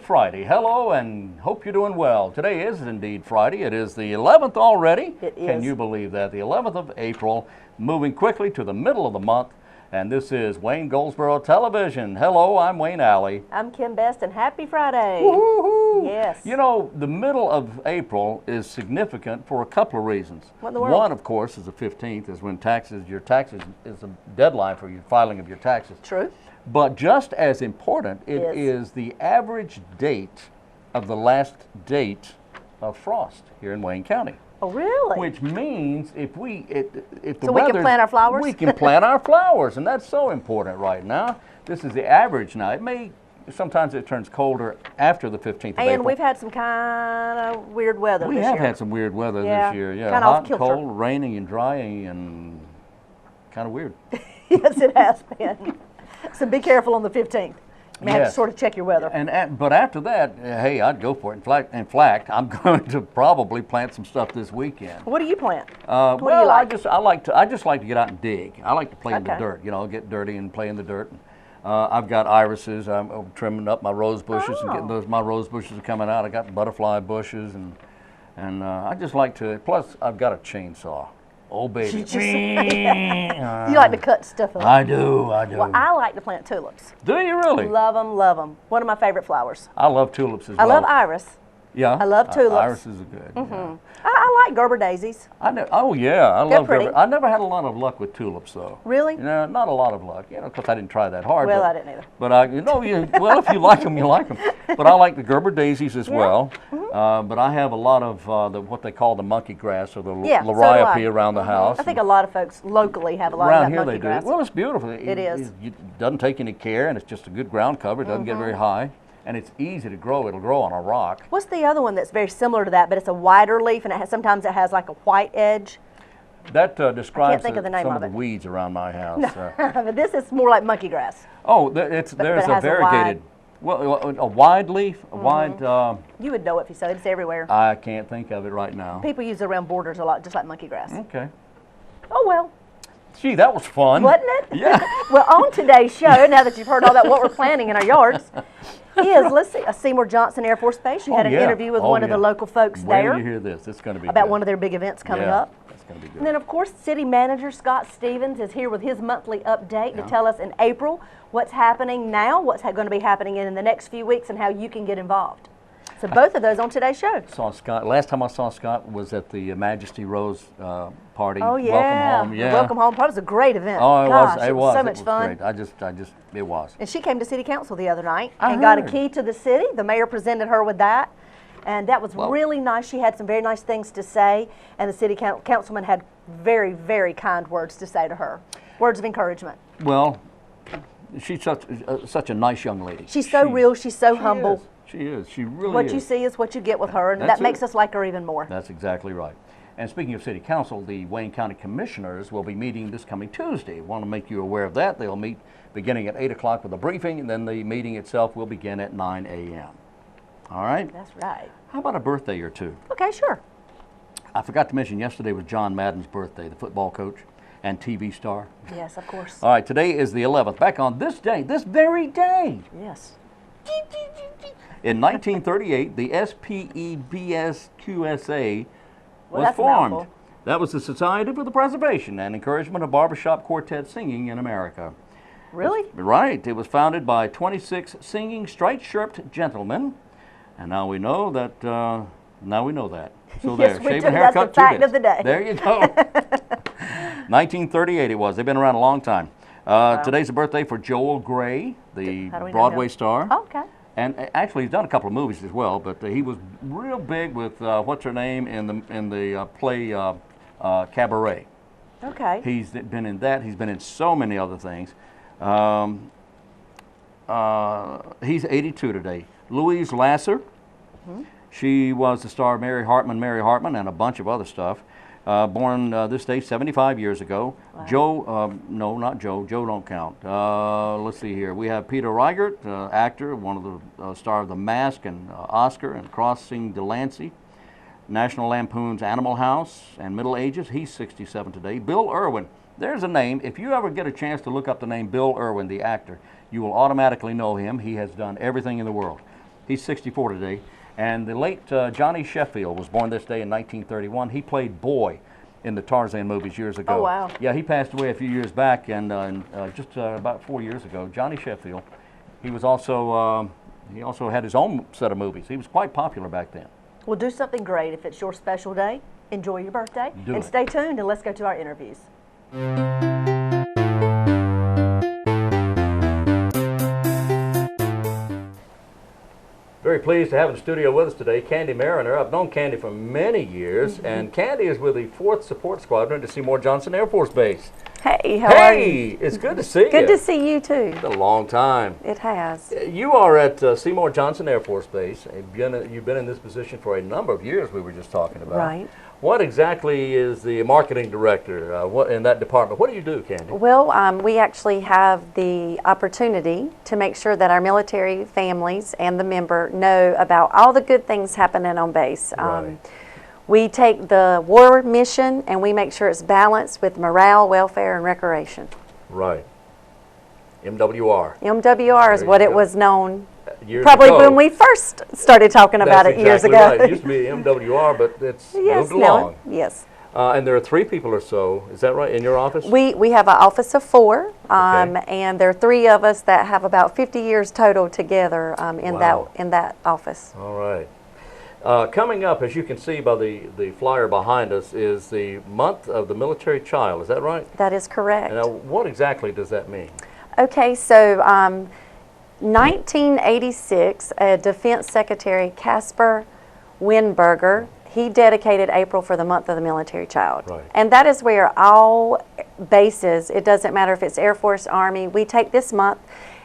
Friday. Hello, and hope you're doing well. Today is indeed Friday. It is the 11th already. It is. Can you believe that? The 11th of April, moving quickly to the middle of the month. And this is Wayne Goldsboro Television. Hello, I'm Wayne Alley. I'm Kim Best, and happy Friday. Woo-hoo-hoo. Yes. You know, the middle of April is significant for a couple of reasons. What in the world? One, of course, is the 15th, is when your taxes is the deadline for your filing of your taxes. True. But just as important, it is the average date of the last date of frost here in Wayne County. Oh, really? Which means if the so we can plant our flowers? We can plant our flowers, and that's so important right now. This is the average now. Sometimes it turns colder after the 15th of April. And we've had some kind of weird weather this year. We have had some weird weather this year. Yeah, kind of hot, cold, raining, and drying, and kind of weird. Yes, it has been. So be careful on the 15th. You may have to sort of check your weather. But after that, hey, I'd go for it. In fact, I'm going to probably plant some stuff this weekend. What do you plant? What do you like? I just like to get out and dig. I like to play in the dirt. You know, get dirty and play in the dirt. I've got irises. I'm trimming up my rose bushes and getting my rose bushes are coming out. I got butterfly bushes and I just like to. Plus, I've got a chainsaw. Oh, baby. You like to cut stuff up. I do. Well, I like to plant tulips. Do you really? Love them, love them. One of my favorite flowers. I love tulips as well. I love iris. Yeah. I love tulips. Irises are good. Mm-hmm. Yeah. I like Gerber daisies. Oh, yeah. I love pretty. Gerber. I never had a lot of luck with tulips, though. Really? No, not a lot of luck. You know, because I didn't try that hard. Well, I didn't either. But well, if you like them, you like them. But I like the Gerber daisies as well. Mm-hmm. But I have a lot of what they call the monkey grass or the liriope around the house. I think a lot of folks locally have a lot around of that here monkey grass. Do. Well, it's beautiful. It is. It doesn't take any care, and it's just a good ground cover. It doesn't get very high. And it's easy to grow. It'll grow on a rock. What's the other one that's very similar to that, but it's a wider leaf, and sometimes it has like a white edge? That describes some of the weeds around my house. No, but this is more like monkey grass. Oh, there's a variegated, a wide leaf, a wide. You would know it if you said it. It's everywhere. I can't think of it right now. People use it around borders a lot, just like monkey grass. Okay. Oh, well. Gee, that was fun. Wasn't it? Yeah. Well, on today's show, now that you've heard all that, what we're planting in our yards, let's see, Seymour Johnson Air Force Base. You had an interview with one of the local folks there. When you hear this, it's going to be about good. one of their big events coming up. That's going to be good. And then, of course, City Manager Scott Stevens is here with his monthly update to tell us in April what's happening now, what's going to be happening in the next few weeks, and how you can get involved. So both of those on today's show. Saw Scott. Last time I saw Scott was at the Majesty Rose party. Oh yeah, Welcome Home. Yeah. Welcome Home. That was a great event. Oh, Gosh, it was so much fun. Great. It was. And she came to City Council the other night and got a key to the city. The mayor presented her with that, and that was really nice. She had some very nice things to say, and the city councilman had very, very kind words to say to her. Words of encouragement. Well, she's such a nice young lady. She's so real. She's so humble. She is. She really is. What you see is what you get with her, and that makes us like her even more. That's exactly right. And speaking of City Council, the Wayne County Commissioners will be meeting this coming Tuesday. Want to make you aware of that. They'll meet beginning at 8 o'clock with a briefing, and then the meeting itself will begin at 9 a.m. All right? That's right. How about a birthday or two? Okay, sure. I forgot to mention yesterday was John Madden's birthday, the football coach and TV star. Yes, of course. All right, today is the 11th. Back on this day, this very day. Yes. In 1938, the SPEBSQSA was formed. Mouthful. That was the Society for the Preservation and Encouragement of Barbershop Quartet Singing in America. Really? Right. It was founded by 26 singing, striped-shirted gentlemen, and now we know that. So yes, there, shaving haircut. That's the fact of the day. There you go. 1938 it was. They've been around a long time. Today's the birthday for Joel Grey, the Broadway star. Oh, okay. And actually, he's done a couple of movies as well. But he was real big with what's her name in the play Cabaret. Okay. He's been in that. He's been in so many other things. He's 82 today. Louise Lasser. She was the star of Mary Hartman, and a bunch of other stuff. Born this day 75 years ago. Wow. Joe, no, not Joe. Joe don't count. Let's see here. We have Peter Reigert, actor, one of the star of The Mask and Oscar and Crossing Delancey. National Lampoon's Animal House and Middle Ages. He's 67 today. Bill Irwin. There's a name. If you ever get a chance to look up the name Bill Irwin, the actor, you will automatically know him. He has done everything in the world. He's 64 today. And the late Johnny Sheffield was born this day in 1931. He played Boy in the Tarzan movies years ago. Oh, wow. Yeah, he passed away a few years back, and just about 4 years ago. Johnny Sheffield. He was also he also had his own set of movies. He was quite popular back then. We'll do something great. If it's your special day, enjoy your birthday. Do it. Stay tuned, and let's go to our interviews. Very pleased to have in the studio with us today Candie Marriner. I've known Candie for many years, and Candie is with the 4th Support Squadron at Seymour Johnson Air Force Base. Hey, how are you? Hey, it's good to see you. Good to see you too. It's been a long time. It has. You are at Seymour Johnson Air Force Base. You've been in this position for a number of years, we were just talking about. Right. What exactly is the marketing director what in that department? What do you do, Candie? Well, we actually have the opportunity to make sure that our military families and the member know about all the good things happening on base. Right. We take the war mission and we make sure it's balanced with morale, welfare, and recreation. Right. MWR. MWR is There what you it go. was known Years probably ago. when we first started talking about That's it years exactly ago. right. It used to be MWR, but it's Yes, moved no, along. yes. And there are 3 people or so, is that right, in your office? We have an office of 4, Okay. and there are 3 of us that have about 50 years total together Wow. in that office. All right. Coming up, as you can see by the flyer behind us, is the month of the military child. Is that right? That is correct. Now, what exactly does that mean? Okay, so 1986, Defense Secretary Caspar Weinberger, he dedicated April for the month of the military child. Right. And that is where all bases, it doesn't matter if it's Air Force, Army, we take this month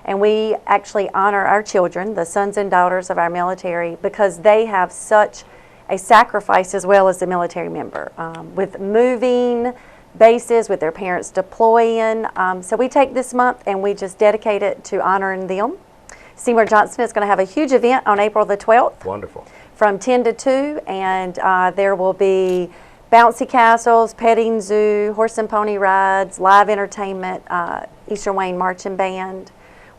and we actually honor our children, the sons and daughters of our military, because they have such a sacrifice as well as the military member, with moving bases, with their parents deploying. So we take this month and we just dedicate it to honoring them. Seymour Johnson is going to have a huge event on April the 12th. Wonderful. From 10 to 2, and there will be bouncy castles, petting zoo, horse and pony rides, live entertainment, Eastern Wayne Marching Band.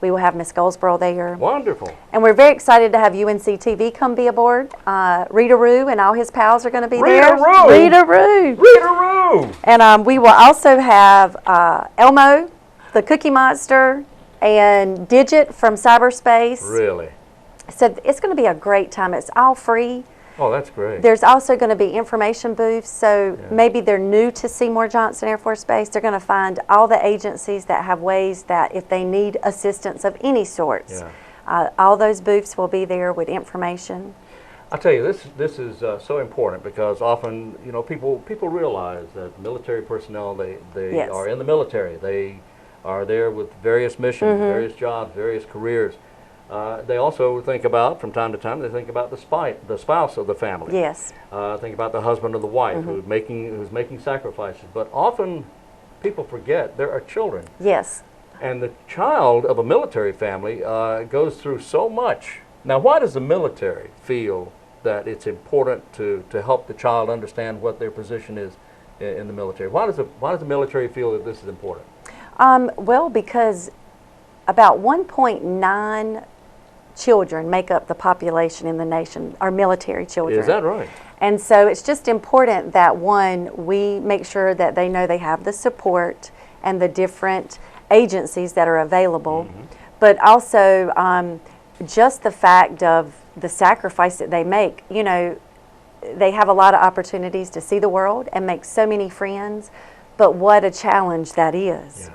We will have Miss Goldsboro there. Wonderful. And we're very excited to have UNCTV come be aboard. Rita Roo and all his pals are going to be Rita there. Roo! Rita Roo! Rita Roo! And we will also have Elmo, the Cookie Monster, and Digit from cyberspace. Really? So it's going to be a great time. It's all free. Oh, that's great. There's also going to be information booths, so maybe they're new to Seymour Johnson Air Force Base. They're going to find all the agencies that have ways that if they need assistance of any sorts, all those booths will be there with information. I tell you, this is so important because often, you know, people realize that military personnel, they Yes. are in the military. They are there with various missions, various jobs, various careers. They also think about, from time to time, they think about the spouse of the family. Yes. Think about the husband or the wife who's making sacrifices. But often people forget there are children. Yes. And the child of a military family goes through so much. Now, why does the military feel that it's important to help the child understand what their position is in the military? Why does the military feel that this is important? Well, because about 1.9 children make up the population in the nation, are military children. Is that right? And so it's just important that, one, we make sure that they know they have the support and the different agencies that are available, but also just the fact of the sacrifice that they make. You know, they have a lot of opportunities to see the world and make so many friends, but what a challenge that is.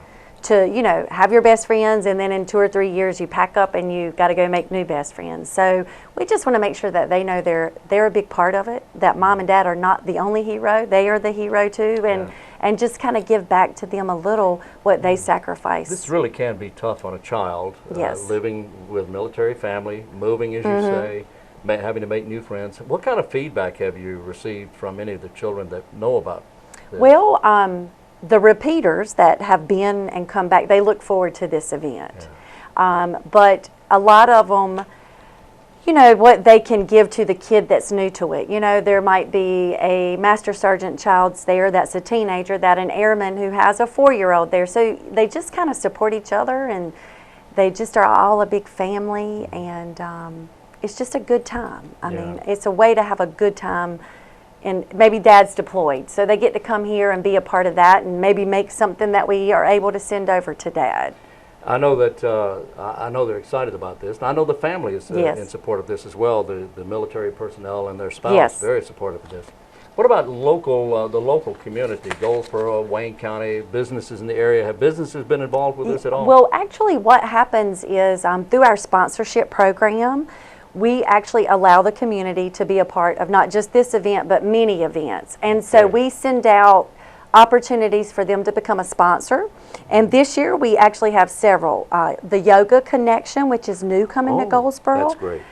To, you know, have your best friends and then in 2 or 3 years you pack up and you got to go make new best friends. So we just want to make sure that they know they're a big part of it, that mom and dad are not the only hero, they are the hero too, and just kind of give back to them a little what they sacrifice. This really can be tough on a child, Yes. living with military family, moving as you say, having to make new friends. What kind of feedback have you received from any of the children that know about this? Well, the repeaters that have been and come back, they look forward to this event. But a lot of them, you know, what they can give to the kid that's new to it. You know, there might be a master sergeant child's there that's a teenager, that an airman who has a 4-year-old there. So they just kind of support each other, and they just are all a big family. And it's just a good time. I Yeah. mean, it's a way to have a good time, and maybe Dad's deployed, so they get to come here and be a part of that, and maybe make something that we are able to send over to Dad. I know that I know they're excited about this, and I know the family is Yes. in support of this as well. The military personnel and their spouse Yes. very supportive of this. What about local the local community, Goldsboro, Wayne County, businesses in the area? Have businesses been involved with this at all? Well, actually, what happens is through our sponsorship program, we actually allow the community to be a part of not just this event, but many events. And so Okay. we send out opportunities for them to become a sponsor. And this year we actually have several. The Yoga Connection, which is new coming to Goldsboro. That's great.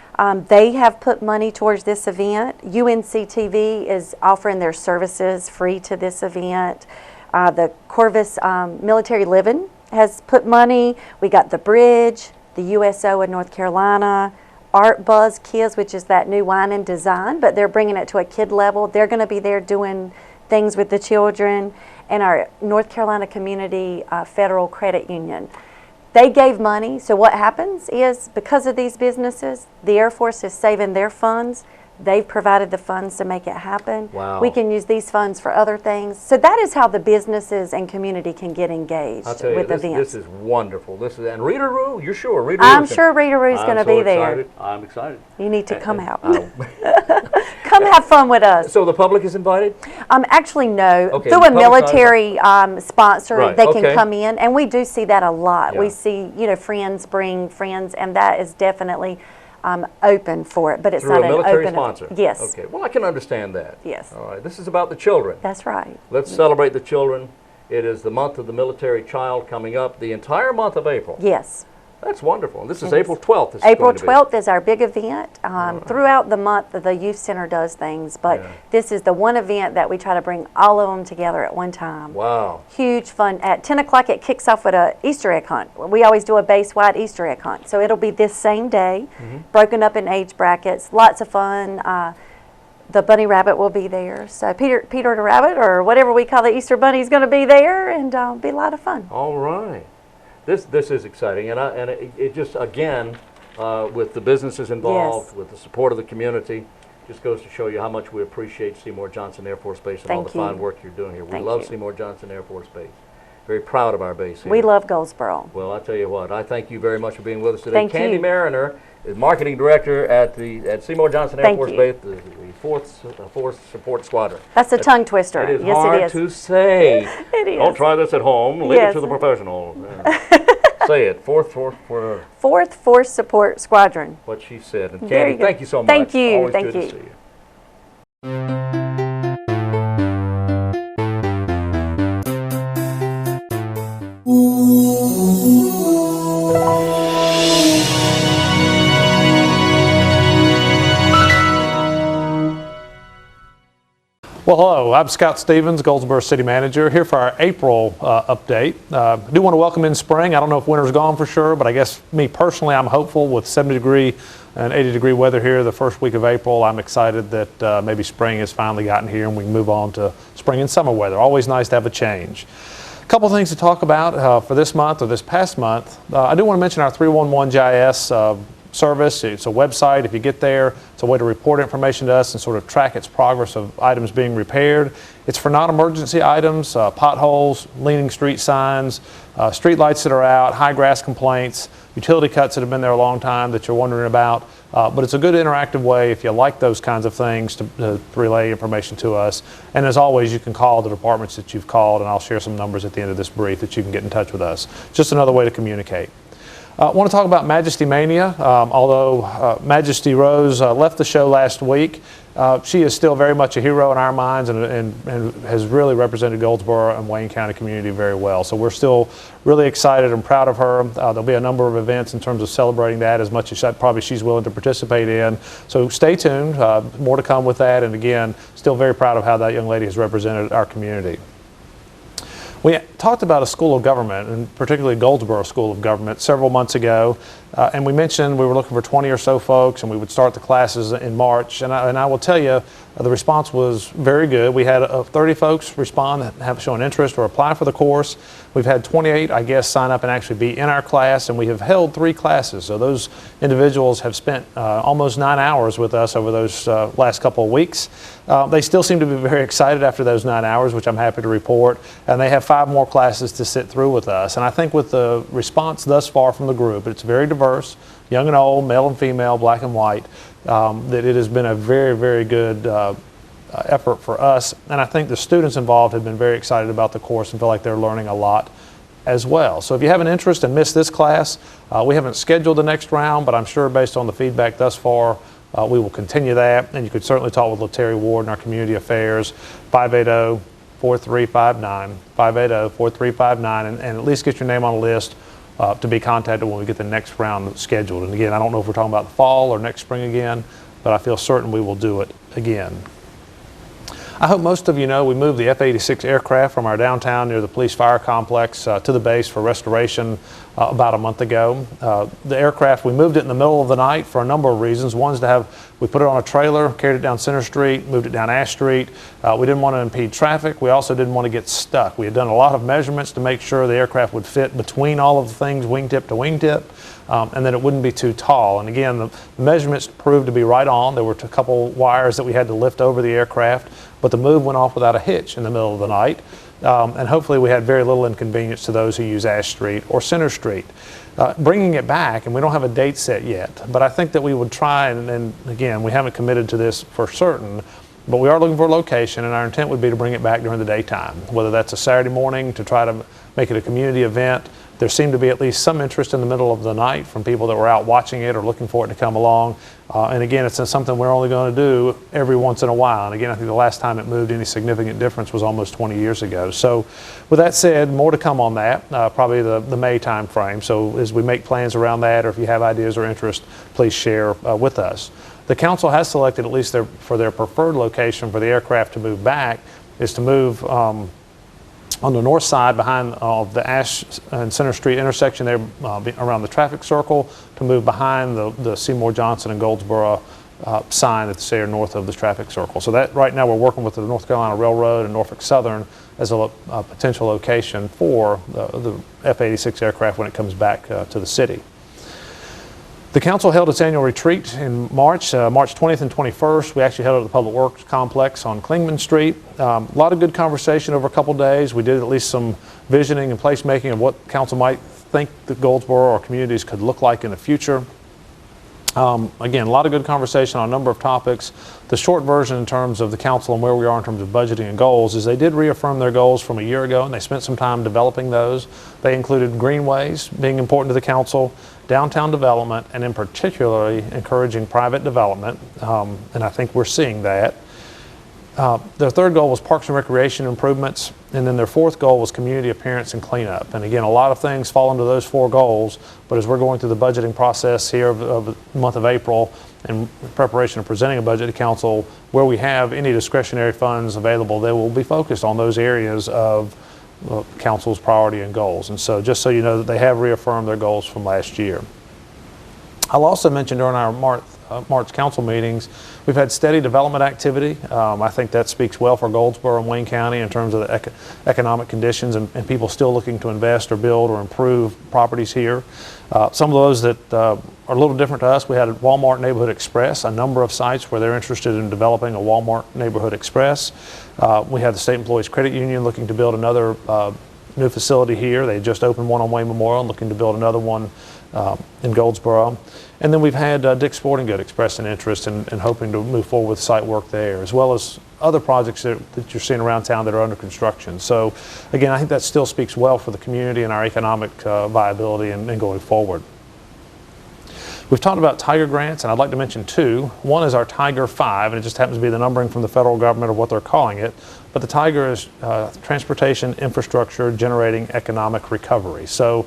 They have put money towards this event. UNCTV is offering their services free to this event. The Corvus Military Living has put money. We got the Bridge, the USO in North Carolina, Art Buzz Kids, which is that new wine and design, but they're bringing it to a kid level. They're going to be there doing things with the children, and our North Carolina Community Federal Credit Union. They gave money, so what happens is because of these businesses, the Air Force is saving their funds. They've provided the funds to make it happen. Wow. We can use these funds for other things. So that is how the businesses and community can get engaged I'll tell you, with this events. is wonderful. This is, and Rita Roo, you're sure? Rita I'm Roo's sure Rita Roo's going to be there. Excited. I'm excited. You need to come out. Oh. Come have fun with us. So the public is invited? Actually, no. Okay, Through the a public's not military sponsor, Right, they okay. can come in, and we do see that a lot. Yeah. We see, friends bring friends, and that is definitely open for it. But it's Through not a an military open. sponsor? Yes. Okay, well, I can understand that. Yes. All right, this is about the children. That's right. Let's celebrate the children. It is the month of the military child coming up, the entire month of April. Yes. That's wonderful. And this is It April is. 12th. This is April going to be. 12th is our big event. Throughout the month, the youth center does things, but Yeah. this is the one event that we try to bring all of them together at one time. Wow. Huge fun. At 10 o'clock, it kicks off with a Easter egg hunt. We always do a base-wide Easter egg hunt. So it'll be this same day, broken up in age brackets. Lots of fun. The bunny rabbit will be there. So Peter the rabbit, or whatever we call the Easter bunny, is going to be there, and be a lot of fun. All right. This is exciting, and it just, again, with the businesses involved, Yes. with the support of the community, just goes to show you how much we appreciate Seymour Johnson Air Force Base and all the Thank you. fine work you're doing here. We Thank love you. Seymour Johnson Air Force Base. Very proud of our base here. We love Goldsboro. Well, I tell you what, I thank you very much for being with us today. Thank Candie you. Marriner is marketing director at Seymour Johnson Air Thank Force you. Base, the 4th Support Squadron. That's a tongue twister. It is Yes, hard it is. to say. It is. Don't try this at home. Leave Yes. it to the professional. Say it. Fourth, 4th Force Support Squadron. what she said. And There Candie, you go. thank you so much. Thank you. Always Thank good you. to see you. Well, hello, I'm Scott Stevens, Goldsboro City Manager, here for our April update. I do want to welcome in spring. I don't know if winter's gone for sure, but I guess me personally, I'm hopeful with 70-degree and 80-degree weather here the first week of April. I'm excited that maybe spring has finally gotten here and we can move on to spring and summer weather. Always nice to have a change. A couple things to talk about for this month or this past month. I do want to mention our 311 GIS service. It's a website. If you get there, it's a way to report information to us and sort of track its progress of items being repaired. It's for non-emergency items, potholes, leaning street signs, street lights that are out, high grass complaints, utility cuts that have been there a long time that you're wondering about. But it's a good interactive way if you like those kinds of things to relay information to us. And as always, you can call the departments that you've called, and I'll share some numbers at the end of this brief that you can get in touch with us. Just another way to communicate. I want to talk about Majesty Mania. Although Majesty Rose left the show last week, she is still very much a hero in our minds and has really represented Goldsboro and Wayne County community very well. So we're still really excited and proud of her. There'll be a number of events in terms of celebrating that, as much as probably she's willing to participate in. So stay tuned. More to come with that. And again, still very proud of how that young lady has represented our community. We talked about a school of government, and particularly Goldsboro School of Government, several months ago. And we mentioned we were looking for 20 or so folks, and we would start the classes in March. And I will tell you, the response was very good. We had 30 folks respond that have shown interest or apply for the course. We've had 28, I guess, sign up and actually be in our class, and we have held 3 classes. So those individuals have spent almost 9 hours with us over those last couple of weeks. They still seem to be very excited after those 9 hours, which I'm happy to report, and they have 5 more classes to sit through with us. And I think with the response thus far from the group, it's very diverse, young and old, male and female, black and white, that it has been a very, very good effort for us. And I think the students involved have been very excited about the course and feel like they're learning a lot as well. So if you have an interest and missed this class, we haven't scheduled the next round, but I'm sure based on the feedback thus far, we will continue that. And you could certainly talk with LaTerry Ward in our community affairs, 580-4359, 580-4359, and at least get your name on a list to be contacted when we get the next round scheduled. And again, I don't know if we're talking about the fall or next spring again, but I feel certain we will do it again. I hope most of you know we moved the F-86 aircraft from our downtown near the police fire complex to the base for restoration about a month ago. The aircraft, we moved it in the middle of the night for a number of reasons. One is we put it on a trailer, carried it down Center Street, moved it down Ash Street. We didn't want to impede traffic. We also didn't want to get stuck. We had done a lot of measurements to make sure the aircraft would fit between all of the things wingtip to wingtip. And that it wouldn't be too tall. And again, the measurements proved to be right on. There were a couple wires that we had to lift over the aircraft, but the move went off without a hitch in the middle of the night. And hopefully we had very little inconvenience to those who use Ash Street or Center Street. Bringing it back, and we don't have a date set yet, but I think that we would try, and again, we haven't committed to this for certain, but we are looking for a location, and our intent would be to bring it back during the daytime, whether that's a Saturday morning to try to make it a community event. There seemed to be at least some interest in the middle of the night from people that were out watching it or looking for it to come along. And again, it's something we're only going to do every once in a while. And again, I think the last time it moved any significant difference was almost 20 years ago. So with that said, more to come on that, probably the May time frame. So as we make plans around that, or if you have ideas or interest, please share with us. The council has selected, at least for their preferred location for the aircraft to move back, is to move on the north side behind the Ash and Center Street intersection there around the traffic circle, to move behind the Seymour, Johnson, and Goldsboro sign that's there north of the traffic circle. So that right now we're working with the North Carolina Railroad and Norfolk Southern as a potential location for the F-86 aircraft when it comes back to the city. The council held its annual retreat in March, March 20th and 21st. We actually held it at the Public Works Complex on Clingman Street. A lot of good conversation over a couple days. We did at least some visioning and placemaking of what council might think the Goldsboro or communities could look like in the future. Again, a lot of good conversation on a number of topics. The short version in terms of the council and where we are in terms of budgeting and goals is they did reaffirm their goals from a year ago, and they spent some time developing those. They included greenways being important to the council, downtown development, and in particularly encouraging private development, and I think we're seeing that. Their third goal was parks and recreation improvements, and then their fourth goal was community appearance and cleanup. And again, a lot of things fall into those 4 goals, but as we're going through the budgeting process here of the month of April in preparation of presenting a budget to council, where we have any discretionary funds available, they will be focused on those areas of council's priority and goals. And so just so you know that they have reaffirmed their goals from last year. I'll also mention during our March council meetings, we've had steady development activity. I think that speaks well for Goldsboro and Wayne County in terms of the economic conditions and people still looking to invest or build or improve properties here. Some of those that are a little different to us, we had a Walmart Neighborhood Express, a number of sites where they're interested in developing a Walmart Neighborhood Express. We had the State Employees Credit Union looking to build another new facility here. They just opened one on Wayne Memorial and looking to build another one in Goldsboro. And then we've had Dick's Sporting Goods express an interest in hoping to move forward with site work there, as well as other projects that you're seeing around town that are under construction. So again, I think that still speaks well for the community and our economic viability and going forward. We've talked about Tiger grants, and I'd like to mention 2. One is our Tiger 5, and it just happens to be the numbering from the federal government of what they're calling it. But the Tiger is Transportation Infrastructure Generating Economic Recovery. So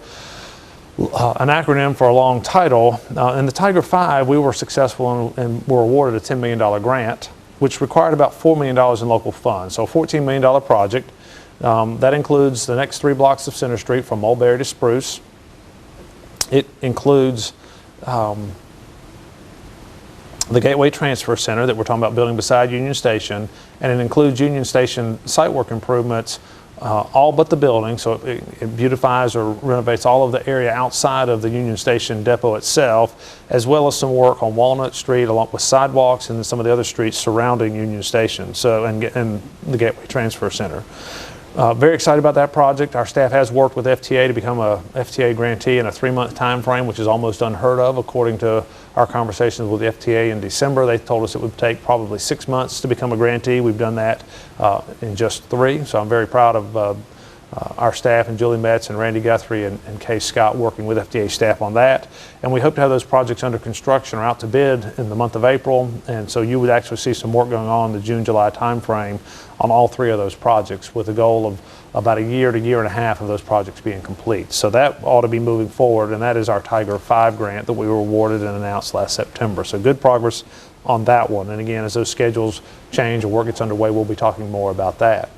an acronym for a long title. In the Tiger 5, we were successful and were awarded a $10 million grant, which required about $4 million in local funds. So a $14 million project. That includes the next 3 blocks of Center Street from Mulberry to Spruce. It includes the Gateway Transfer Center that we're talking about building beside Union Station, and it includes Union Station site work improvements, all but the building, so it beautifies or renovates all of the area outside of the Union Station depot itself, as well as some work on Walnut Street along with sidewalks and some of the other streets surrounding Union Station, so and the Gateway Transfer Center. Very excited about that project. Our staff has worked with FTA to become a FTA grantee in a 3-month time frame, which is almost unheard of according to our conversations with the FTA in December. They told us it would take probably 6 months to become a grantee. We've done that in just 3, so I'm very proud of our staff and Julie Metz and Randy Guthrie and Kay Scott working with FDA staff on that. And we hope to have those projects under construction or out to bid in the month of April. And so you would actually see some work going on in the June-July timeframe on all 3 of those projects, with a goal of about a year to year and a half of those projects being complete. So that ought to be moving forward, and that is our Tiger 5 grant that we were awarded and announced last September. So good progress on that one. And again, as those schedules change or work gets underway, we'll be talking more about that.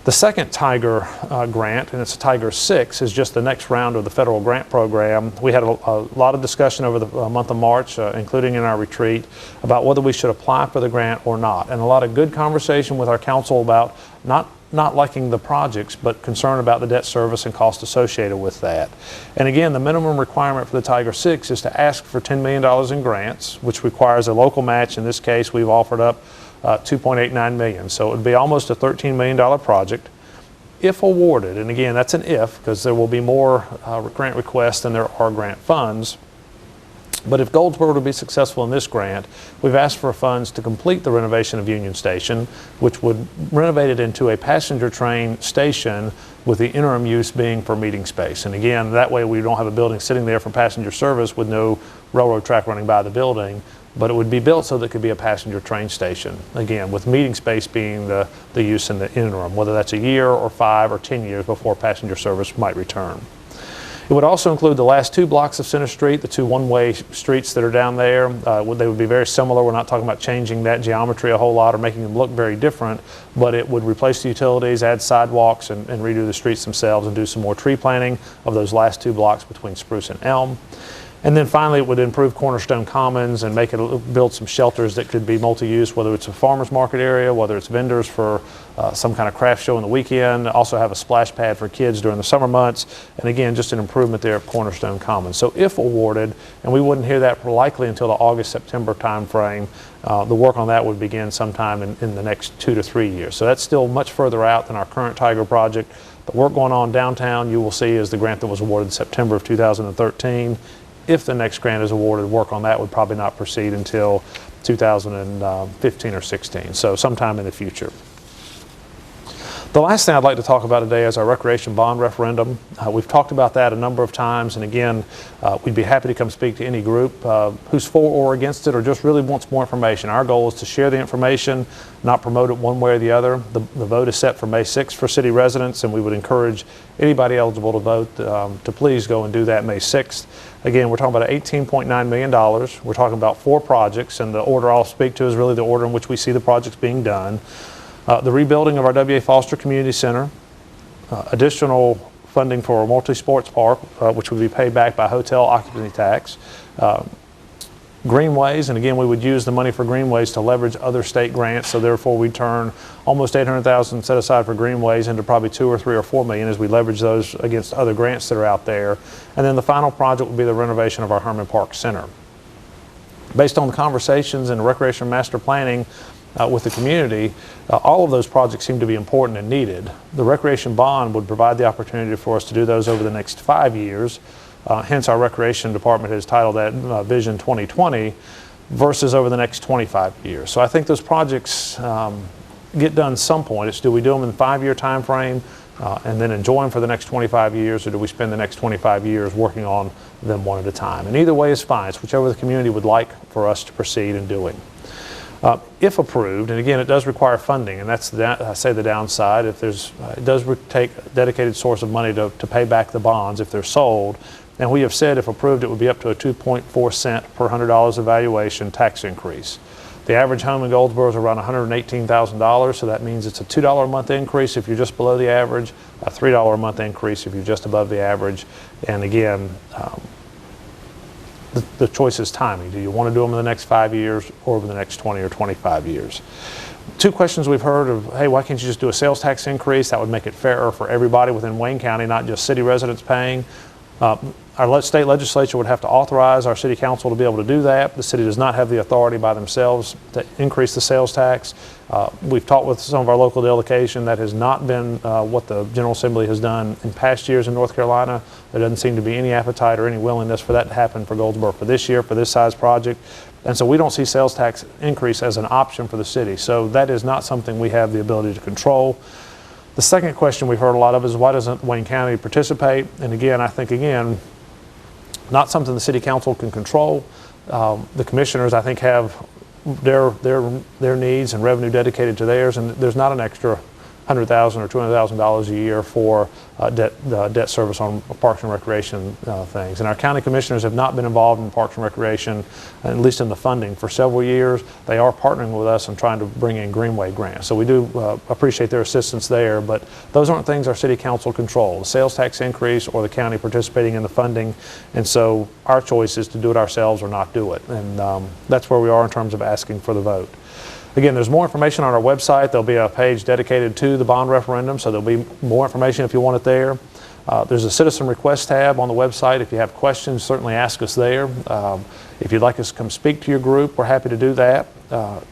The second Tiger grant, and it's a Tiger 6, is just the next round of the federal grant program. We had a lot of discussion over the month of March, including in our retreat, about whether we should apply for the grant or not. And a lot of good conversation with our council about not liking the projects, but concern about the debt service and cost associated with that. And again, the minimum requirement for the Tiger 6 is to ask for $10 million in grants, which requires a local match. In this case, we've offered up $2.89 million. So it would be almost a $13 million project if awarded. And again, that's an if, because there will be more grant requests than there are grant funds. But if Goldsboro to be successful in this grant, we've asked for funds to complete the renovation of Union Station, which would renovate it into a passenger train station, with the interim use being for meeting space. And again, that way we don't have a building sitting there for passenger service with no railroad track running by the building, but it would be built so that it could be a passenger train station, again, with meeting space being the use in the interim, whether that's a year or 5 or 10 years before passenger service might return. It would also include the last 2 blocks of Center Street, the 2 one-way streets that are down there. They would be very similar. We're not talking about changing that geometry a whole lot or making them look very different, but it would replace the utilities, add sidewalks, and redo the streets themselves, and do some more tree planting of those last 2 blocks between Spruce and Elm. And then finally, it would improve Cornerstone Commons and make it build some shelters that could be multi-use, whether it's a farmer's market area, whether it's vendors for some kind of craft show on the weekend. Also have a splash pad for kids during the summer months. And again, just an improvement there at Cornerstone Commons. So if awarded, and we wouldn't hear that likely until the August-September time frame, the work on that would begin sometime in the next 2 to 3 years. So that's still much further out than our current Tiger project. The work going on downtown, you will see, is the grant that was awarded in September of 2013. If the next grant is awarded, work on that would probably not proceed until 2015 or 16, so sometime in the future. The last thing I'd like to talk about today is our recreation bond referendum. We've talked about that a number of times, and again, we'd be happy to come speak to any group who's for or against it, or just really wants more information. Our goal is to share the information, not promote it one way or the other. The vote is set for May 6th for city residents, and we would encourage anybody eligible to vote to please go and do that May 6th. Again, we're talking about $18.9 million. We're talking about 4 projects, and the order I'll speak to is really the order in which we see the projects being done. The rebuilding of our W.A. Foster Community Center, additional funding for a multi-sports park, which would be paid back by hotel occupancy tax, greenways, and again, we would use the money for greenways to leverage other state grants, so therefore we turn almost $800,000 set aside for greenways into probably $2 or $3 or $4 million as we leverage those against other grants that are out there. And then the final project would be the renovation of our Herman Park Center. Based on the conversations and recreation master planning with the community, all of those projects seem to be important and needed. The recreation bond would provide the opportunity for us to do those over the next 5 years. Hence our recreation department has titled that Vision 2020, versus over the next 25 years. So I think those projects get done some point. It's, do we do them in the 5-year time frame and then enjoy them for the next 25 years, or do we spend the next 25 years working on them one at a time? And either way is fine. It's whichever the community would like for us to proceed in doing. If approved, and again, it does require funding, and that's I say the downside. If there's, it does take a dedicated source of money to pay back the bonds if they're sold. And we have said if approved, it would be up to a 2.4 cent per $100 evaluation tax increase. The average home in Goldsboro is around $118,000, so that means it's a $2 a month increase if you're just below the average, a $3 a month increase if you're just above the average. And again, the choice is timing. Do you want to do them in the next 5 years or over the next 20 or 25 years? Two questions we've heard of, hey, why can't you just do a sales tax increase? That would make it fairer for everybody within Wayne County, not just city residents paying. Our state legislature would have to authorize our city council to be able to do that. The city does not have the authority by themselves to increase the sales tax. We've talked with some of our local delegation. That has not been what the General Assembly has done in past years in North Carolina. There doesn't seem to be any appetite or any willingness for that to happen for Goldsboro for this year, for this size project. And so we don't see sales tax increase as an option for the city. So that is not something we have the ability to control. The second question we've heard a lot of is, why doesn't Wayne County participate? And again, I think, not something the city council can control. The commissioners, I think, have their needs and revenue dedicated to theirs, and there's not an extra $100,000 or $200,000 a year for debt service on Parks and Recreation things. And our county commissioners have not been involved in Parks and Recreation, at least in the funding, for several years. They are partnering with us and trying to bring in Greenway grants. So we do appreciate their assistance there, but those aren't things our city council controls, the sales tax increase or the county participating in the funding. And so our choice is to do it ourselves or not do it. And that's where we are in terms of asking for the vote. Again, there's more information on our website. There'll be a page dedicated to the bond referendum, so there'll be more information if you want it there. There's a citizen request tab on the website. If you have questions, certainly ask us there. If you'd like us to come speak to your group, we're happy to do that.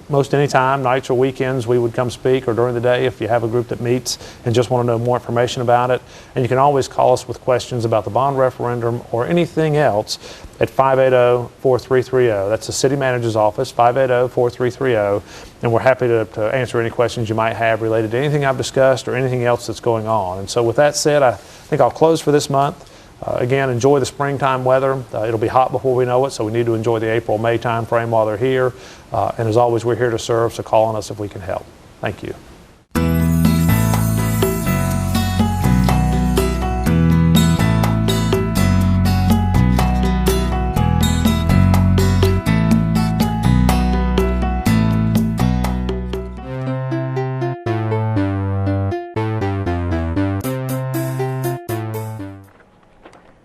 Most any time, nights or weekends, we would come speak, or during the day if you have a group that meets and just want to know more information about it. And you can always call us with questions about the bond referendum or anything else at 580-4330. That's the city manager's office, 580-4330. And we're happy to answer any questions you might have related to anything I've discussed or anything else that's going on. And so with that said, I think I'll close for this month. Again, enjoy the springtime weather. It'll be hot before we know it, so we need to enjoy the April-May time frame while they're here. And as always, we're here to serve, so call on us if we can help. Thank you.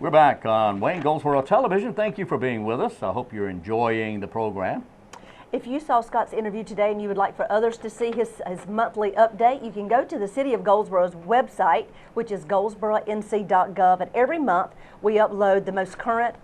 We're back on Wayne Goldsboro Television. Thank you for being with us. I hope you're enjoying the program. If you saw Scott's interview today and you would like for others to see his monthly update, you can go to the City of Goldsboro's website, which is goldsboronc.gov, and every month we upload the most current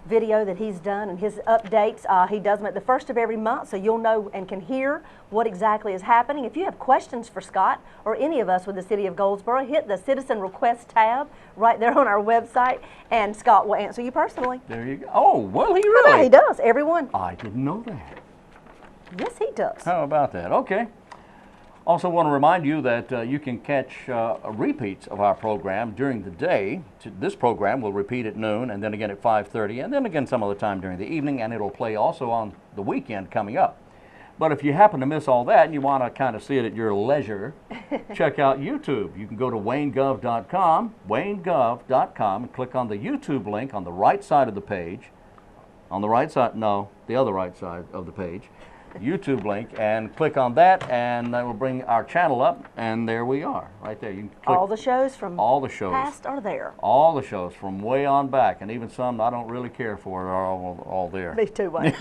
video that he's done and his updates. He does them at the first of every month, so you'll know and can hear what exactly is happening. If you have questions for Scott or any of us with the City of Goldsboro, hit the Citizen Request tab right there on our website, and Scott will answer you personally. There you go. Oh, well, he really? Yeah, he does. Everyone. I didn't know that. Yes, he does. How about that? Okay. Also want to remind you that you can catch repeats of our program during the day. This program will repeat at noon and then again at 5:30 and then again some other time during the evening, and it'll play also on the weekend coming up. But if you happen to miss all that and you want to kind of see it at your leisure, check out YouTube. You can go to waynegov.com, waynegov.com, and click on the YouTube link on the right side of the page. On the right side, no, the other right side of the page. YouTube link, and click on that, and that will bring our channel up, and there we are, right there. You can click all the shows from past are there. All the shows from way on back, and even some I don't really care for are all there. Me too, Wayne.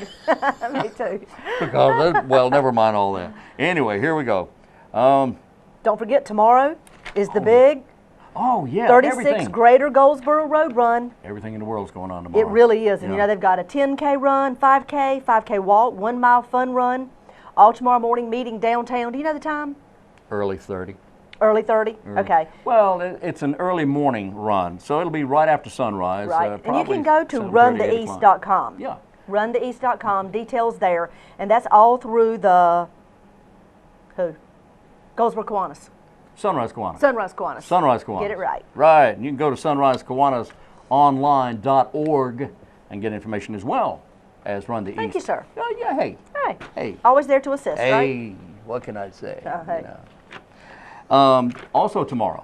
Me too. Because well, never mind all that. Anyway, here we go. Don't forget, tomorrow is the big Oh, yeah, 36 everything. Greater Goldsboro Road Run. Everything in the world's going on tomorrow. It really is. And Yeah. you know, they've got a 10K run, 5K walk, 1 mile fun run, all tomorrow morning, meeting downtown. Do you know the time? Early 30. Early 30? Okay. Well, it's an early morning run, so it'll be right after sunrise. Right. And you probably can go to 7:30, 8 o'clock. runtheeast.com. Yeah. Runtheeast.com, details there. And that's all through the, Goldsboro Kiwanis. Sunrise Kiwanis. Sunrise Kiwanis. Sunrise Kiwanis. Get it right. Right. And you can go to sunrisekiwanisonline.org and get information as well as Run the East. Thank you, sir. Oh, yeah, hey. Hey. Hey. Always there to assist, right? Hey, what can I say? Hey. Also tomorrow,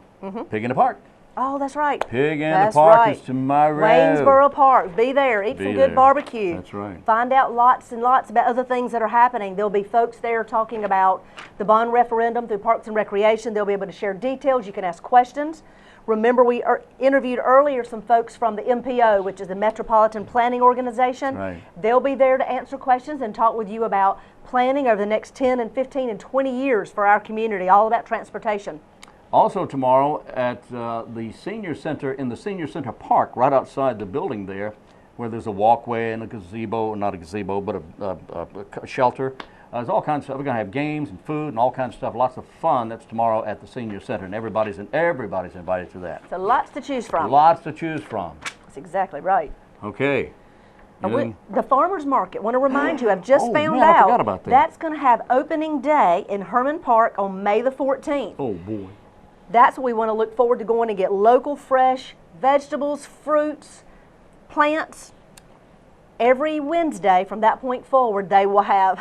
Pig in the Park. Oh, that's right. Pig in That's the Park right. is tomorrow. Waynesboro Park. Be there. Eat Be some good there. barbecue. That's right. Find out lots and lots about other things that are happening. There'll be folks there talking about the bond referendum through Parks and Recreation. They'll be able to share details. You can ask questions. Remember, we interviewed earlier some folks from the MPO, which is the Metropolitan Planning Organization. Right. They'll be there to answer questions and talk with you about planning over the next 10 and 15 and 20 years for our community, all about transportation. Also tomorrow at the Senior Center, in the Senior Center Park, right outside the building there, where there's a walkway and a gazebo, not a gazebo, but a shelter. There's all kinds of stuff. We're going to have games and food and all kinds of stuff. Lots of fun. That's tomorrow at the Senior Center, and everybody's invited to that. So lots to choose from. Lots to choose from. That's exactly right. Okay. The farmers market, want to remind you, I've just found man, I out forgot about that. That's going to have opening day in Herman Park on May the 14th. Oh boy. That's what we want to look forward to, going to get local fresh vegetables, fruits, plants. Every Wednesday from that point forward, they will have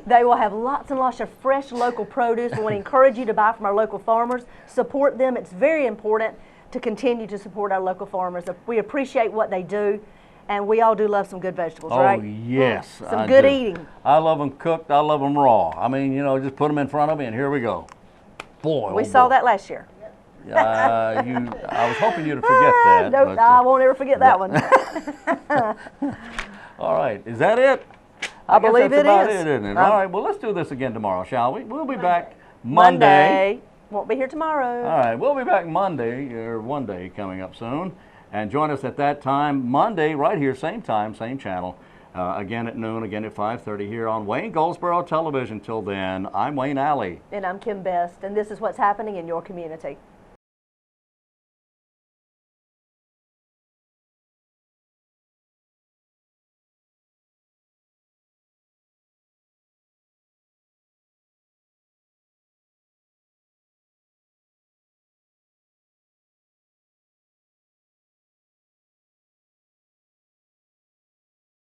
lots and lots of fresh local produce. We want to encourage you to buy from our local farmers, support them. It's very important to continue to support our local farmers. We appreciate what they do, and we all do love some good vegetables, right? Oh yes. Some good eating. I love them cooked. I love them raw. I mean, you know, just put them in front of me and here we go. Boy, We saw that last year. I was hoping you'd forget that. Nope, but, I won't ever forget that one. all right, is that it? I guess believe that's it about is. it, isn't it? All right, well, let's do this again tomorrow, shall we? We'll be back Monday. Won't be here tomorrow. All right, we'll be back Monday, or one day coming up soon. And join us at that time, Monday, right here, same time, same channel. Again at noon, again at 5:30 here on Wayne Goldsboro Television. Till then, I'm Wayne Alley. And I'm Kim Best, and this is what's happening in your community.